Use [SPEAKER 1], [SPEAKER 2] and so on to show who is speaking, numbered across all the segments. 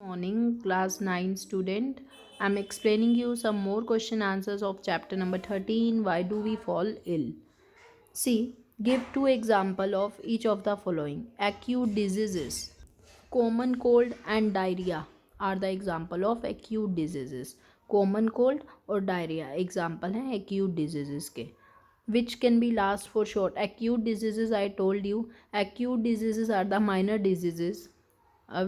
[SPEAKER 1] Morning, class 9 student. I'm explaining you some more question answers of chapter number 13. Why do we fall ill? See, give two example of each of the following. Acute diseases. Common cold and diarrhea are the example of acute diseases. Common cold और diarrhea example हैं acute diseases के. Which can be last for short. Acute diseases, I told you, acute diseases are the minor diseases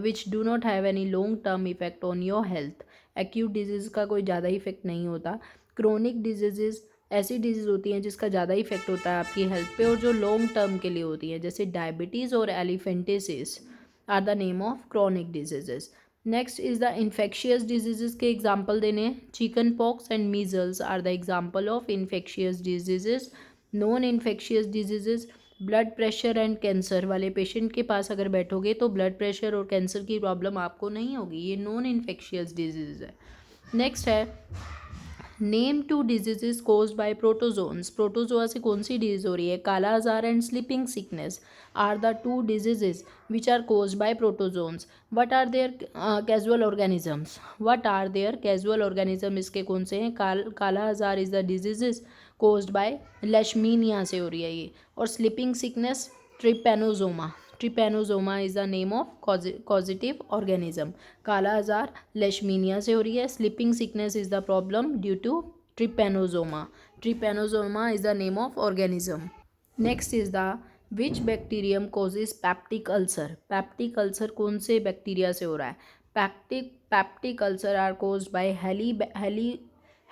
[SPEAKER 1] which do not have any long term effect on your health. acute disease का कोई ज़्यादा effect नहीं होता. chronic diseases ऐसी disease होती हैं जिसका ज़्यादा इफेक्ट होता है आपकी हेल्थ पे और जो लॉन्ग टर्म के लिए होती हैं, जैसे डायबिटीज़ और elephantiasis are the name of chronic diseases. Next is the infectious diseases के एग्जाम्पल देने हैं. Chicken pox and measles are the example of infectious diseases. Non infectious diseases, blood pressure and cancer वाले patient के पास अगर बैठोगे तो blood pressure और कैंसर की प्रॉब्लम आपको नहीं होगी, ये नॉन इन्फेक्शियस डिजीज है. नेक्स्ट है name two diseases caused by protozoans. Protozoa से कौन सी डिजीज हो रही है? Kala azar and sleeping sickness are the two diseases which are caused by protozoans. What are their causal organisms? What are their causal organism इसके कौन से हैं? Kala azar is the diseases caused by leishmania से हो रही है ये. और sleeping sickness trypanosoma. Trypanosoma is the name of causative organism. Kala azar leishmania से हो रही है. Sleeping sickness is the problem due to trypanosoma. Trypanosoma is the name of organism. Next is the which bacterium causes peptic ulcer. Peptic ulcer कौन से bacteria से हो रहा है? Peptic ulcer are caused by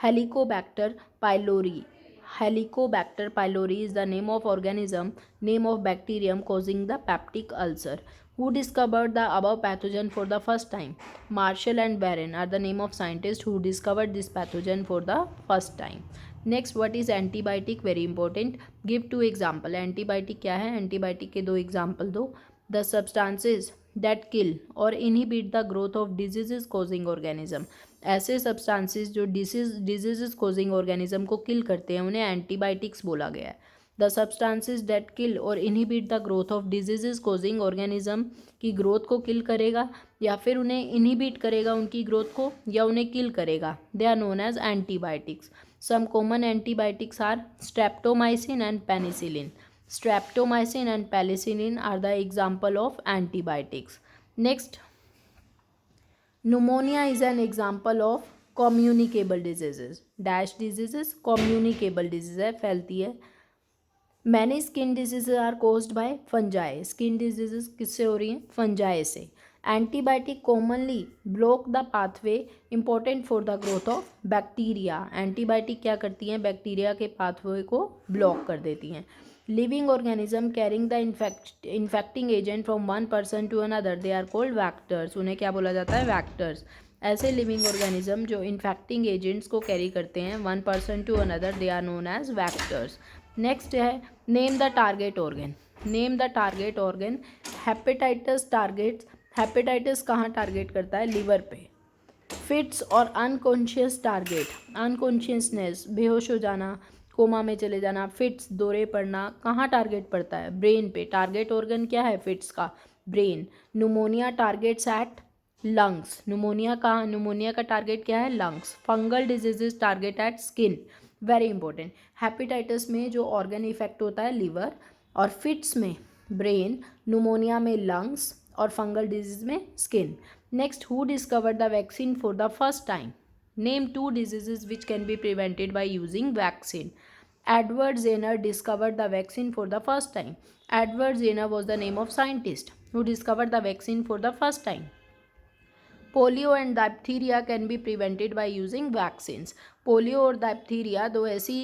[SPEAKER 1] Helicobacter pylori. Helicobacter pylori is the name of organism, name of bacterium causing the peptic ulcer. Who discovered the above pathogen for the first time? Marshall and Barron are the name of scientists who discovered this pathogen for the first time. Next, what is antibiotic? Very important. Give two example. Antibiotic क्या है? Antibiotic के दो example दो. The substances that kill or inhibit the growth of diseases causing organism. ऐसे substances जो disease causing organism को किल करते हैं उन्हें एंटीबायोटिक्स बोला गया है. द सब्सटेंसेस दैट किल और inhibit the growth of disease causing organism की ग्रोथ को किल करेगा या फिर उन्हें इनहिबिट करेगा उनकी ग्रोथ को या उन्हें किल करेगा, they are known as antibiotics. Some common antibiotics are streptomycin and penicillin. Streptomycin and penicillin are the example of antibiotics. Next, pneumonia is an example of communicable diseases. Dash diseases communicable disease है, फैलती है. Many skin diseases are caused by fungi. Skin diseases किससे हो रही हैं? fungi से. Antibiotic commonly block the pathway important for the growth of bacteria. Antibiotic क्या करती हैं? बैक्टीरिया के पाथवे को ब्लॉक कर देती हैं. Living organism carrying the infecting agent from one person to another, they are called vectors. उन्हें क्या बोला जाता है? vectors. ऐसे लिविंग ऑर्गेनिज्म जो इन्फेक्टिंग एजेंट्स को कैरी करते हैं one person to another, they are known as vectors. Next है name the target organ. Name the target organ. Hepatitis targets. Hepatitis कहाँ टारगेट करता है? लिवर पे. फिट्स और अनकॉन्शियस टारगेट. अनकॉन्शियसनेस, बेहोश हो जाना, कोमा में चले जाना. फिट्स, दौरे पड़ना, कहाँ टारगेट पड़ता है? ब्रेन पे. टारगेट ऑर्गन क्या है फिट्स का? Brain. Pneumonia targets at lungs. Pneumonia का टारगेट क्या है? Lungs. Fungal diseases target at skin. Very important. Hepatitis में जो ऑर्गन इफेक्ट होता है लिवर, और फिट्स में ब्रेन, न्यूमोनिया में लंग्स और फंगल डिजीज में skin. Next, who discovered the vaccine for the first time? Name two diseases which can be prevented by using vaccine. Edward Jenner discovered the vaccine for the first time. Edward Jenner was the name of scientist who discovered the vaccine for the first time. Polio and diphtheria can be prevented by using vaccines. Polio और diphtheria दो ऐसी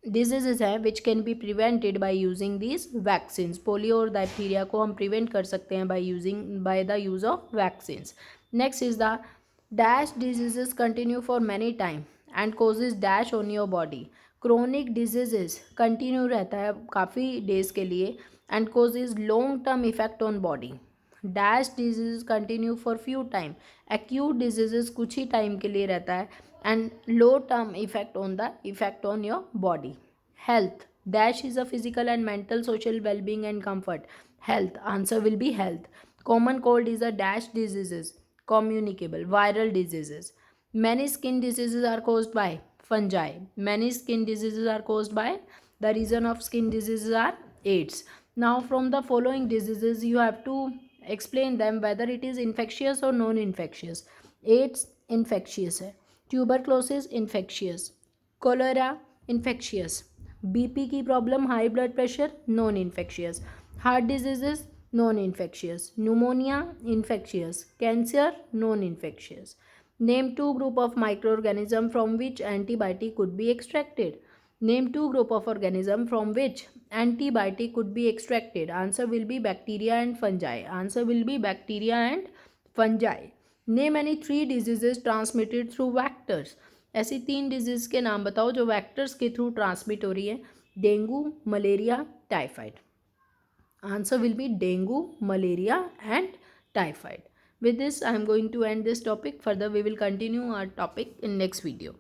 [SPEAKER 1] diseases हैं which can be prevented by using these vaccines. Polio और diphtheria को हम prevent कर सकते हैं by the use of vaccines. Next is the dash diseases continue for many time and causes dash on your body. Chronic diseases continue रहता है काफ़ी days के लिए and causes long term effect on body. Dash diseases continue for few time. Acute diseases कुछ ही time के लिए रहता है and low term effect on your body. Health. Dash is a physical and mental social well-being and comfort. Health. Answer will be health. Common cold is a dash diseases. communicable. Viral diseases. Many skin diseases are caused by fungi. Many skin diseases are caused by, the reason of skin diseases are AIDS. Now from the following diseases you have to explain them whether it is infectious or non-infectious. AIDS infectious है, tuberculosis infectious, cholera infectious, BP की problem high blood pressure non infectious, heart diseases non infectious, pneumonia infectious, cancer non infectious. Name two group of microorganism from which antibiotic could be extracted. Name two group of organism from which antibiotic could be extracted. Answer will be bacteria and fungi. Answer will be bacteria and fungi. Name any three diseases transmitted through vectors. ऐसी 3 disease के नाम बताओ जो vectors के through transmit हो रही है. Dengue, malaria, typhoid. Answer will be dengue, malaria and typhoid. With this I am going to end this topic. Further we will continue our topic in next video.